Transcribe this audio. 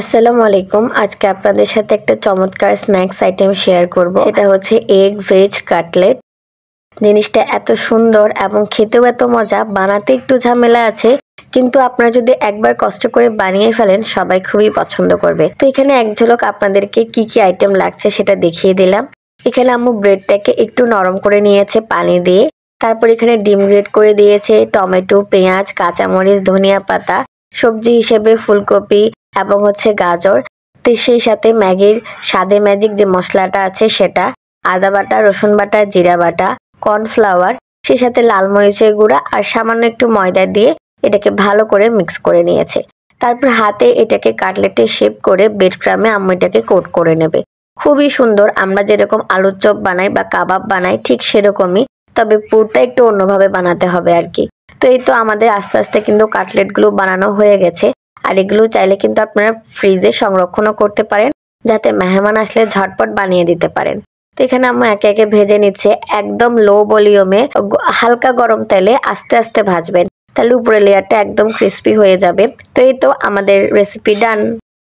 আসসালামু আলাইকুম। আজকে আপনাদের সাথে একটা চমৎকার স্ন্যাক্স আইটেম শেয়ার করব। সেটা হচ্ছে এগ ভেজ কাটলেট। জিনিসটা এত সুন্দর এবং খেতেও এত মজা, বানাতে একটু ঝামেলা আছে, কিন্তু আপনারা যদি একবার কষ্ট করে বানিয়ে ফেলেন সবাই খুবই পছন্দ করবে। তো এখানে এক ঝলক আপনাদেরকে কি কি আইটেম লাগছে সেটা দেখিয়ে দিলাম। এখানে আম্মু ব্রেডটাকে একটু নরম করে নিয়েছে পানি দিয়ে। তারপর এখানে ডিম গ্রেট করে দিয়েছে, টমেটো, পেঁয়াজ, কাঁচামরিচ, ধনিয়া পাতা, সবজি হিসেবে ফুলকপি এবং গাজর। তো সেই সাথে ম্যাগির স্বাদে ম্যাজিক যে মশলাটা আছে সেটা, আদা বাটা, রসুন বাটা, জিরা বাটা, কর্নফ্লাওয়ার, সেই সাথে লাল মরিচের গুঁড়া আর সামান্য একটু ময়দা দিয়ে এটাকে ভালো করে মিক্স করে নিয়েছে। তারপর হাতে এটাকে কাটলেটের শেপ করে ব্রেড ক্রামে আম্মু এটাকে কোট করে নেবে। খুবই সুন্দর, আমরা যেরকম আলুর চপ বানাই বা কাবাব বানাই ঠিক সেরকমই, তবে পুরটা একটু অন্যভাবে বানাতে হবে আর কি। তো এই তো আমাদের আস্তে আস্তে কিন্তু কাটলেটগুলো বানানো হয়ে গেছে। আর এগুলো চাইলে কিন্তু আপনারা ফ্রিজে সংরক্ষণও করতে পারেন, যাতে মেহমান আসলে ঝটপট বানিয়ে দিতে পারেন। তো এখানে আম্মু একে একে ভেজে নিচ্ছে, একদম লো ভলিউমে হালকা গরম তেলে আস্তে আস্তে ভাজবেন, তাহলে উপরে লেয়ারটা একদম ক্রিস্পি হয়ে যাবে। তো এই তো আমাদের রেসিপি ডান।